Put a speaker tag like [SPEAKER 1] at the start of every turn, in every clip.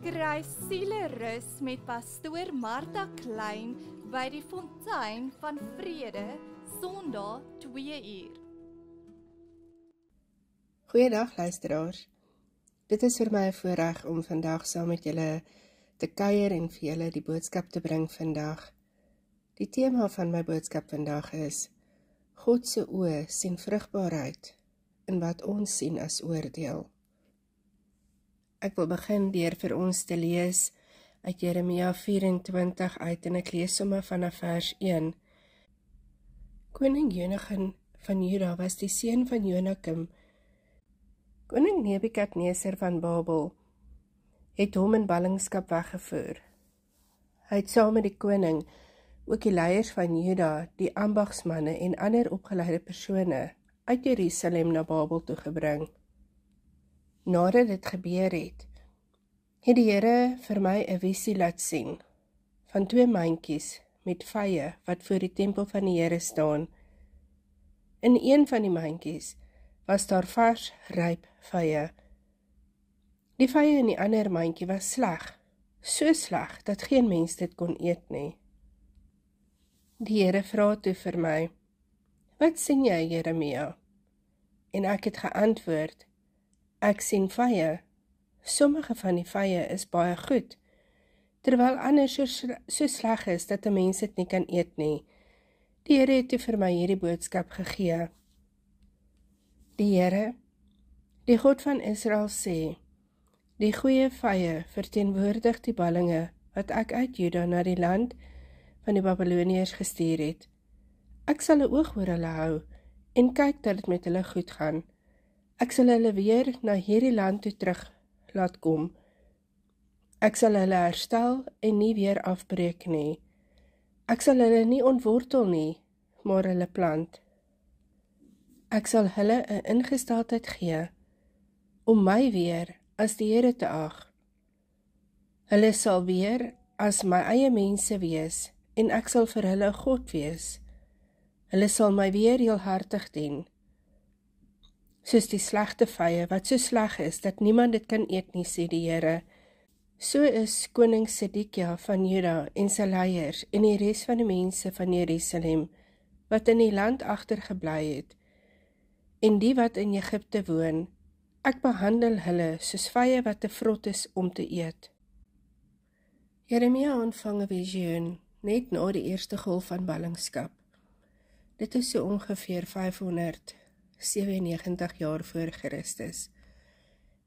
[SPEAKER 1] Kry sielerus met pastoor Martha Klein by die Fontein van Vrede, Sondag 2:00.
[SPEAKER 2] Goeiedag luisteraars. Dit is vir my 'n voorreg om vandag saam met julle te kuier en vir julle die boodskap te bring vandag. Die tema van my boodskap vandag is: God se oë sien vrugbaarheid in wat ons sien as oordeel. Ek wil begin deur vir ons te lees uit Jeremia 24 uit en ek lees sommer vanaf vers 1. Koning Jonaghan van Juda was die seun van Jonakim. Koning Nebukadneser van Babel het hom in ballingskap weggevoer. Hy het saam met die koning ook die leiers van Juda, die ambagsmanne en ander opgeleide persone uit Jerusalem na Babel toe gebring. Nadat dit gebeur het die Here vir my 'n visie laat sien van 2 mandjies met vye wat voor die tempel van die Here staan. In een van die mandjies was daar vars, ryp vye. Die vye in die ander mandjie was sleg, so sleg dat geen mens dit kon eet nie. Die Here vra toe vir my: "Wat sien jy, Jeremia?" En ek het geantwoord: "Ek sien vye. Sommige van die vye is baie goed, terwyl ander so sleg is dat 'n mens dit nie kan eet nie." Die Here het toe vir my hierdie boodskap gegee. Die Here, die God van Israel sê: "Die goeie vye verteenwoordig die ballinge wat ek uit Juda na die land van die Babiloniërs gestuur het. Ek sal 'n oog oor hulle hou en kyk dat dit met hulle goed gaan. Ek sal hulle weer na hierdie land toe terug laat kom. Ek sal hulle herstel en nie weer afbreek nie. Ek sal hulle nie ontwortel nie, maar hulle plant. Ek sal hulle 'n ingesteldheid gee om my weer as die Here te ag. Hulle sal weer as my eie mense wees en ek sal vir hulle 'n God wees. Hulle sal my weer heelhartig dien. Soos die slegte vye wat so sleg is dat niemand dit kan eet nie, sê die Here. So is koning Sedekia van Juda en sy leiers en die res van die mense van Jerusalem wat in die land agtergebly het en die wat in Egipte woon. Ek behandel hulle soos vye wat te vrot is om te eet." Jeremia ontvang 'n visioen net na die eerste golf van ballingskap. Dit is so ongeveer 597 jaar voor Christus.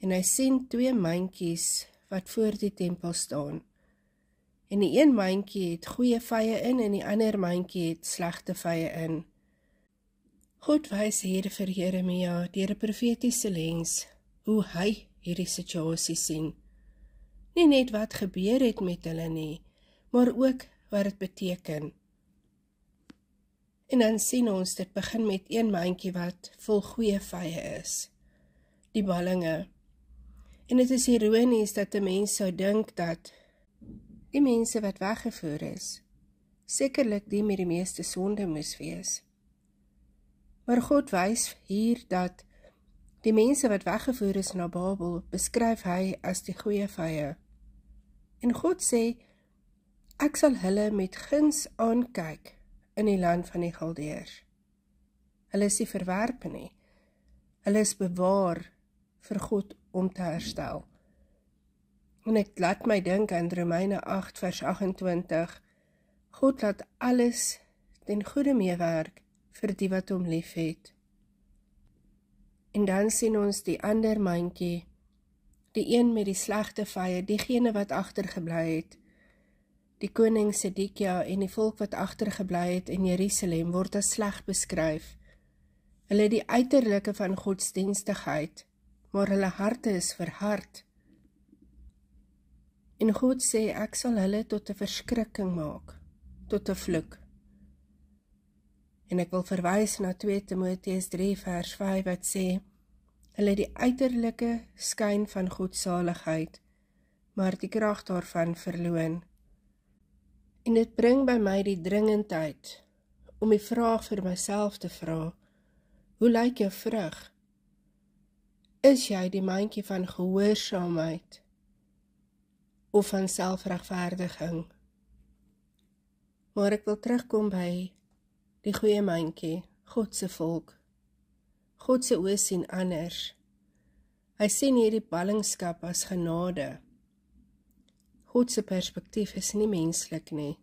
[SPEAKER 2] En hy sien 2 mandjies wat voor die tempel staan. En die een mandjie het goeie vye in en die ander mandjie het slegte vye in. God wys hier vir Jeremia deur 'n profetiese lens hoe hy hierdie situasie sien. Nie net wat gebeur het met hulle nie, maar ook wat dit beteken. En dan sien ons, dit begin met 1 mandjie wat vol goeie vye is, die ballinge. En dit is ironies dat 'n mens sou dink dat die mense wat weggevoer is, sekerlik die met die meeste sonde moes wees. Maar God wys hier dat die mense wat weggevoer is na Babel, beskryf hy as die goeie vye. En God sê: "Ek sal hulle met guns aankyk in die land van die Galdeërs." Hulle is nie verwerp nie. Hulle is bewaar vir God om te herstel. En ek laat my dink aan Romeine 8 vers 28. God laat alles ten goeie meewerk vir die wat hom lief het. En dan sien ons die ander mandjie, die een met die slegte vye, diegene wat agtergebly het. Die koning Sedekia en die volk wat agtergebly het in Jerusalem word as sleg beskryf. Hulle het die uiterlike van godsdienstigheid, maar hulle harte is verhard. En God sê: "Ek sal hulle tot 'n verskrikking maak, tot 'n vloek." En ek wil verwys na 2 Timoteus 3 vers 5 wat sê: "Hulle die uiterlike skyn van godsaligheid, maar die krag daarvan verloon." En dit bring by my die dringendheid om die vraag vir myself te vra: hoe lyk jou vrug? Is jy die mandjie van gehoorsaamheid? of van selfregverdiging. Maar ek wil terugkom by die goeie mandjie, God se volk. God se oë sien anders. Hy sien hierdie ballingskap as genade. God se perspektief is nie menslik nie.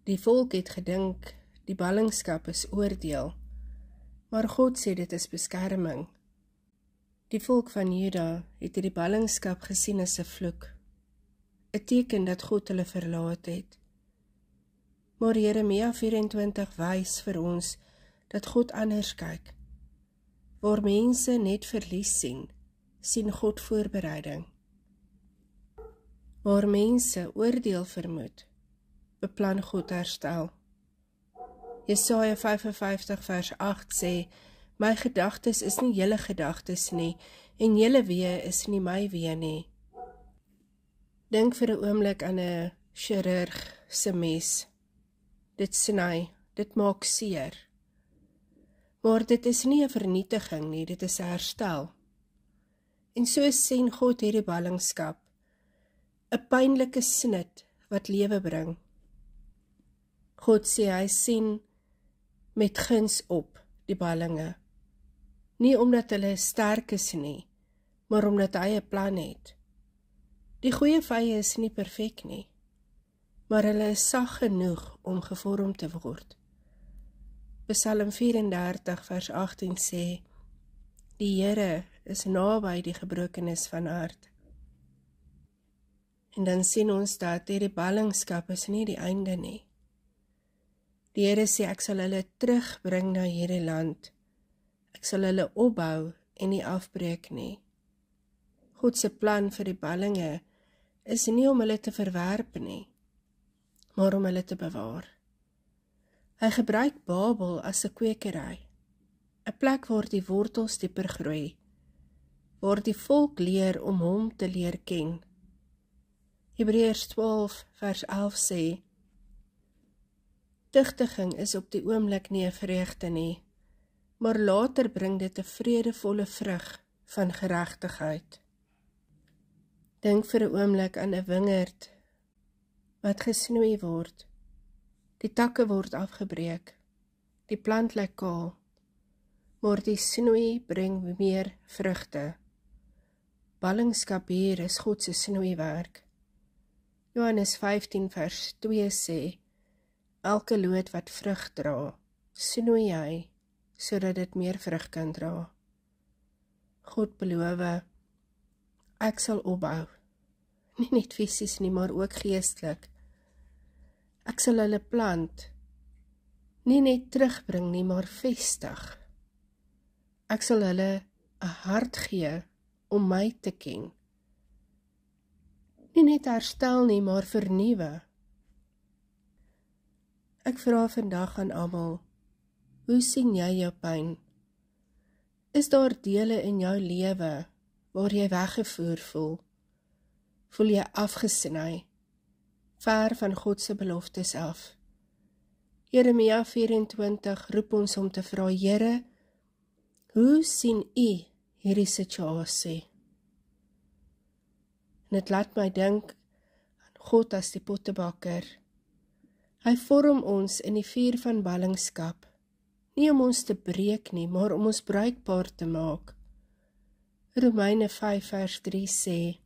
[SPEAKER 2] Die volk het gedink, die ballingskap is oordeel, maar God sê dit is beskerming. Die volk van Juda het die ballingskap gesien as 'n vloek, 'n teken dat God hulle verlaat het. Maar Jeremia 24 wys vir ons dat God anders kyk. Waar mense net verlies sien God voorbereiding. Waar mense oordeel vermoed, beplan God herstel. Jesaja 55 vers 8 sê, my gedagtes is nie julle gedagtes nie, en julle weë is nie my weë nie. Dink vir 'n oomblik aan 'n chirurg se mes. Dit sny, dit maak seer. Maar dit is nie 'n vernietiging nie, dit is 'n herstel. En so sien God hierdie ballingskap, 'n pynlike snit wat lewe bring. God sê hy sien met guns op die ballinge. Nie omdat hulle sterk is nie, maar omdat hy 'n plan het. Die goeie vye is nie perfek nie, maar hulle is sag genoeg om gevorm te word. Psalm 34 vers 18 sê, die Here is naby die gebrokenes van hart. En dan sien ons dat hierdie ballingskap is nie die einde nie. Die Here sê, ek sal hulle terugbring na hierdie land. Ek sal hulle opbou en nie afbreek nie. God se plan vir die ballinge is nie om hulle te verwerp nie, maar om hulle te bewaar. Hy gebruik Babel as 'n kwekery, 'n plek waar die wortels dieper groei, waar die volk leer om hom te leer ken. Hebreërs 12 vers 11 sê, tugtiging is op die oomblik nie 'n vreugde nie, maar later bring dit 'n vredevolle vrug van geregtigheid. Dink vir 'n oomblik aan 'n wingerd wat gesnoei word. Die takke word afgebreek, die plant lyk kaal, maar die snoei bring meer vrugte. Ballingskap hier is God se snoeiwerk. Johannes 15 vers 2 sê, elke loot wat vrug dra, snoei hy, sodat dit meer vrug kan dra. God beloof, ek sal opbou, nie net fisies nie, maar ook geestelik. Ek sal hulle plant, nie net terugbring nie, maar vestig. Ek sal hulle 'n hart gee om my te ken. Nie net herstel nie, maar vernuwe. Ek vra vandag aan almal, hoe sien jy jou pyn? Is daar dele in jou lewe waar jy weggevoer voel? Voel jy afgesny, ver van God se beloftes af? Jeremia 24 roep ons om te vra, Here, hoe sien U hierdie situasie? En dit laat my dink aan God as die pottebakker. Hy vorm ons in die vuur van ballingskap, nie om ons te breek nie, maar om ons bruikbaar te maak. Romeine 5 vers 3 sê,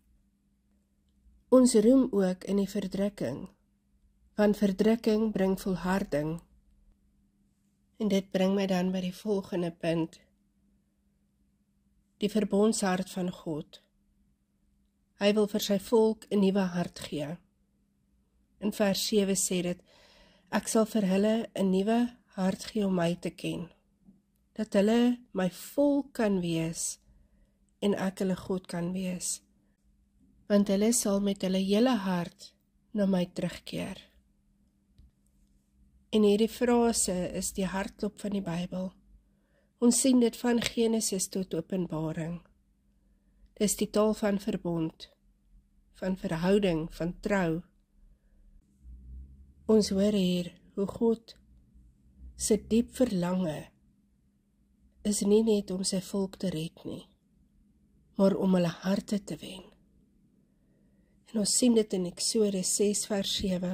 [SPEAKER 2] ons roem ook in die verdrukking, want verdrukking bring volharding. En dit bring my dan by die volgende punt, die verbondshart van God. Hy wil vir sy volk 'n nuwe hart gee. In vers 7 sê dit, ek sal vir hulle 'n nuwe hart gee om my te ken, dat hulle my volk kan wees en ek hulle God kan wees, want hulle sal met hulle hele hart na my terugkeer. En hierdie frase is die hartklop van die Bybel. Ons sien dit van Genesis tot Openbaring. Dis die taal van verbond, van verhouding, van trou. Ons hoor hier hoe God se diep verlange is nie net om sy volk te red nie, maar om hulle harte te wen. En ons sien dit in Eksodus 6 vers 7.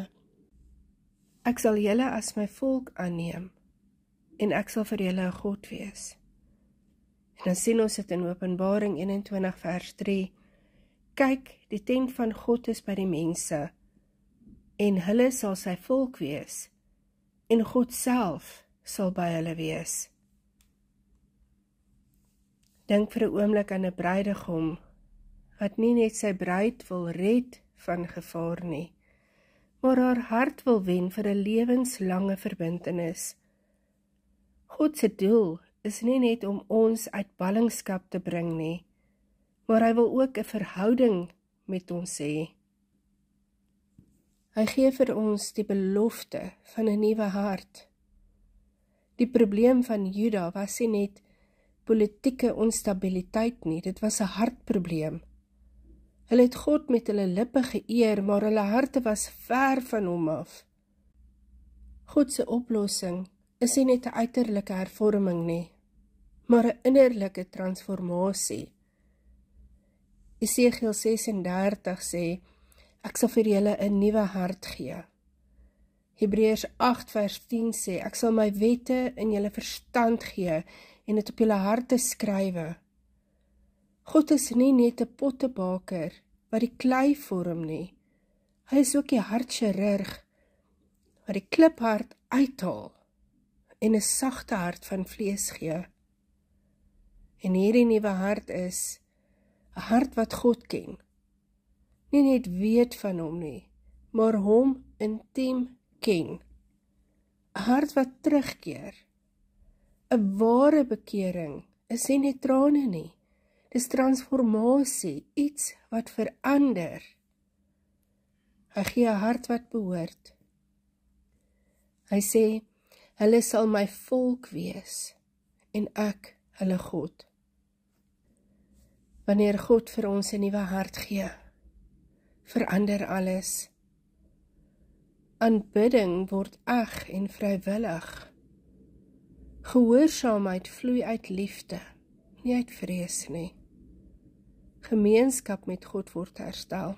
[SPEAKER 2] Ek sal julle as my volk aanneem, en ek sal vir julle 'n God wees. En dan sien ons dit in Openbaring 21 vers 3. Kyk, die tent van God is by die mense, en hulle sal sy volk wees, en God self sal by hulle wees. Dink vir 'n oomblik aan 'n bruidegom, wat nie net sy bruid wil red van gevaar nie, maar haar hart wil wen vir 'n lewenslange verbintenis. God se doel is nie net om ons uit ballingskap te bring nie, maar hy wil ook 'n verhouding met ons hê. Hy gee vir ons die belofte van 'n nuwe hart. Die probleem van Juda was nie net politieke onstabiliteit nie, dit was 'n hartprobleem. Hulle het God met hulle lippe geëer, maar hulle harte was ver van hom af. God se oplossing is nie net 'n uiterlike hervorming nie, maar 'n innerlike transformasie. Esegiel 36 sê, ek sal vir julle 'n nuwe hart gee. Hebreërs 8 vers 10 sê, ek sal my wette in julle verstand gee en dit op julle harte skrywe. God is nie net 'n pottebaker wat die klei vorm nie. Hy is ook die hartchirurg wat die kliphart uithaal en 'n sagte hart van vlees gee. En hierdie nuwe hart is 'n hart wat God ken. Nie net weet van hom nie, maar hom intiem ken. 'n Hart wat terugkeer. 'n Ware bekering is nie net trane nie. Dis transformasie, iets wat verander. Hy gee 'n hart wat behoort. Hy sê, hulle sal my volk wees, en ek hulle God. Wanneer God vir ons 'n nuwe hart gee, verander alles. Aanbidding word eg en vrywillig. Gehoorsaamheid vloei uit liefde, nie uit vrees nie. Gemeenskap met God word herstel,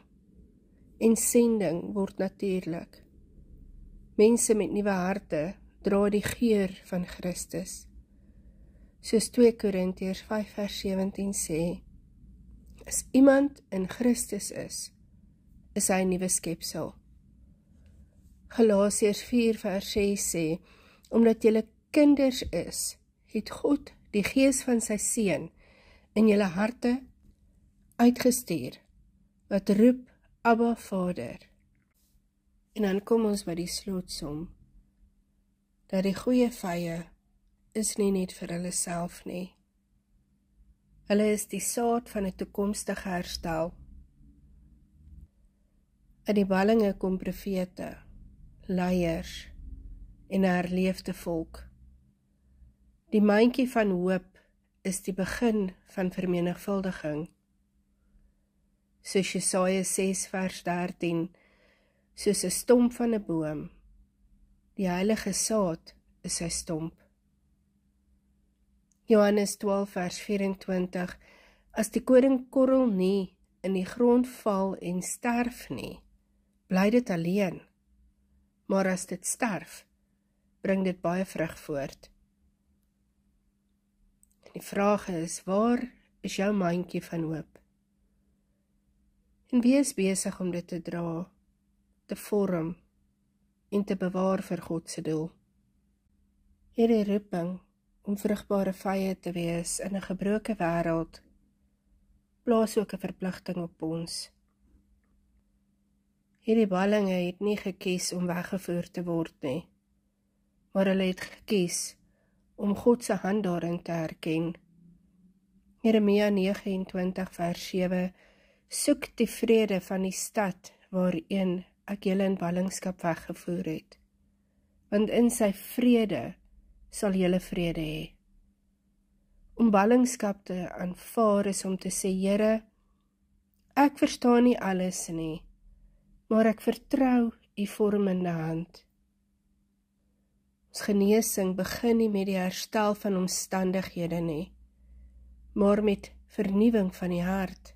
[SPEAKER 2] en sending word natuurlik. Mense met nuwe harte dra die geur van Christus. Soos 2 Korintiërs 5 vers 17 sê, as iemand in Christus is hy 'n nuwe skepsel. Galasiërs 4 vers 6 sê, omdat julle kinders is, het God die gees van sy seun in julle harte uitgestuur, wat roep, Abba Vader. En dan kom ons by die slotsom, dat die goeie vye is nie net vir hulle self nie. Hulle is die saad van 'n toekomstige herstel. Uit die ballinge kom profete, leiers en 'n herleefde volk. Die mandjie van hoop is die begin van vermenigvuldiging. Soos Jesaja 6 vers 13, soos 'n stomp van 'n boom. Die heilige saad is sy stomp. Johannes 12 vers 24, as die koringkorrel nie in die grond val en sterf nie, bly dit alleen. Maar as dit sterf, bring dit baie vrug voort. En die vraag is, waar is jou mandjie van hoop? En wees besig om dit te dra, te vorm en te bewaar vir God se doel. Hierdie roeping om vrugbare vye te wees in 'n gebroke wêreld, plaas ook 'n verpligting op ons. Hierdie ballinge het nie gekies om weggevoer te word nie, maar hulle het gekies om God se hand daarin te herken. Jeremia 29 vers 7, soek die vrede van die stad waarin ek julle in ballingskap weggevoer het, want in sy vrede sal julle vrede hê. Om ballingskap te aanvaar is om te sê, Here, ek verstaan nie alles nie, maar ek vertrou u vormende hand. Ons genesing begin nie met die herstel van omstandighede nie, maar met vernuwing van die hart.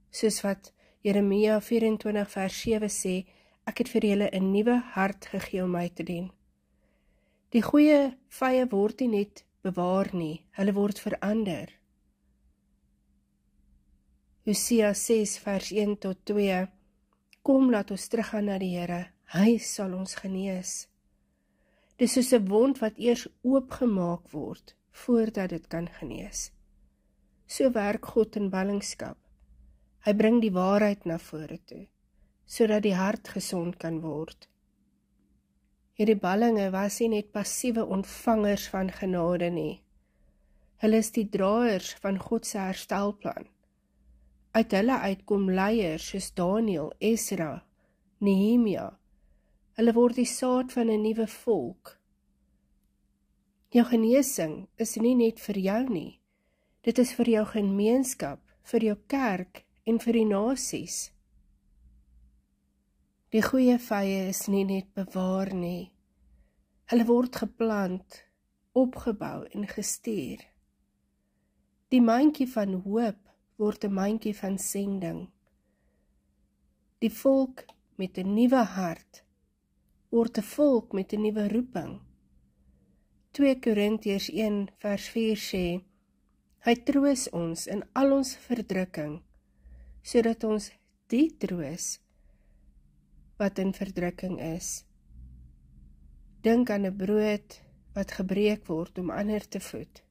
[SPEAKER 2] Soos wat Jeremia 24 vers 7 sê, ek het vir julle 'n nuwe hart gegee om my te dien. Die goeie vye word nie net bewaar nie, hulle word verander. Hosea 6 vers 1 tot 2, kom laat ons teruggaan na die Here, hy sal ons genees. Dis soos 'n wond wat eers oopgemaak word, voordat dit kan genees. So werk God in ballingskap. Hy bring die waarheid na vore toe, sodat die hart gesond kan word. Hierdie ballinge was nie net passiewe ontvangers van genade nie. Hulle is die draers van God se herstelplan. Uit hulle uitkom leiers soos Daniel, Esra, Nehemia. Hulle word die saad van 'n nuwe volk. Jou genesing is nie net vir jou nie. Dit is vir jou gemeenskap, vir jou kerk en vir die nasies. Die goeie vye is nie net bewaar nie. Hulle word geplant, opgebou en gestuur. Die mandjie van hoop word 'n mandjie van sending. Die volk met 'n nuwe hart word 'n volk met 'n nuwe roeping. 2 Korintiërs 1 vers 4 sê, hy troos ons in al ons verdrukking, sodat ons die troos wat in verdrukking is. Dink aan 'n brood wat gebreek word om ander te voed.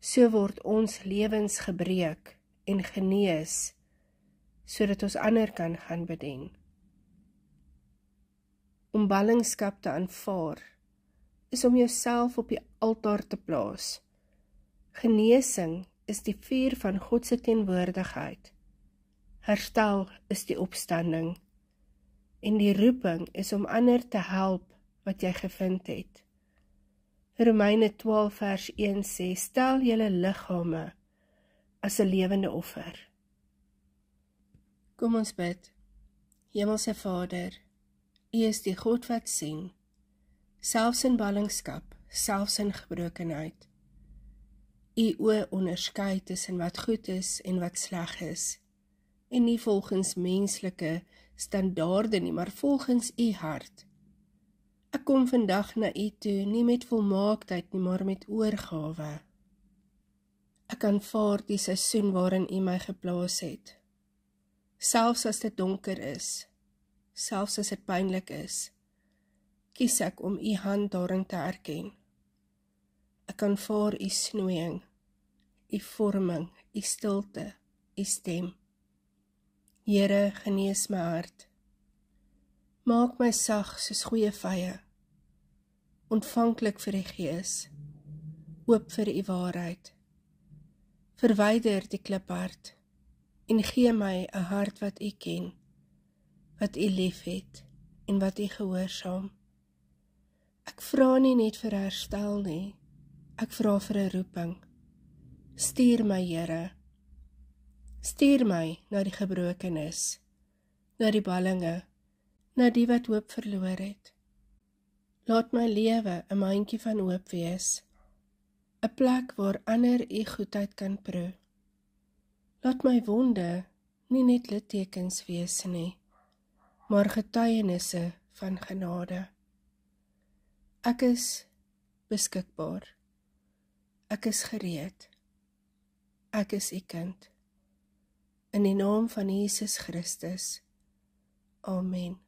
[SPEAKER 2] So word ons lewens gebreek en genees, sodat ons ander kan gaan bedien. Om ballingskap te aanvaar, is om jouself op die altaar te plaas. Genesing is die vuur van God se teenwoordigheid. Herstel is die opstanding. En die roeping is om ander te help wat jy gevind het. Romeine 12 vers 1 sê, stel julle liggame as 'n lewende offer. Kom ons bid. Hemelse Vader, U is die God wat sien, selfs in ballingskap, selfs in gebrokenheid. U oë onderskei tussen wat goed is en wat sleg is, en nie volgens menslike standaarde nie, maar volgens U hart. Ek kom vandag na U toe, nie met volmaaktheid nie, maar met oorgawe. Ek aanvaar die seisoen waarin U my geplaas het. Selfs as dit donker is, selfs as dit pynlik is, kies ek om U hand daarin te erken. Ek aanvaar U snoeiing, U vorming, U stilte, U stem. Here, genees my hart. Maak my sag soos goeie vye, ontvanklik vir die Gees, oop vir U waarheid. Verwyder die kliphart en gee my 'n hart wat U ken, wat U liefhet en wat U gehoorsaam. Ek vra nie net vir herstel nie, ek vra vir 'n roeping. Stuur my, Here. Stuur my na die gebrokenes, na die ballinge, na die wat hoop verloor het. Laat my lewe 'n mandjie van hoop wees, 'n plek waar ander U goedheid kan proe. Laat my wonde nie net littekens wees nie, maar getuienisse van genade. Ek is beskikbaar. Ek is gereed. Ek is U kind. In die naam van Jesus Christus. Amen.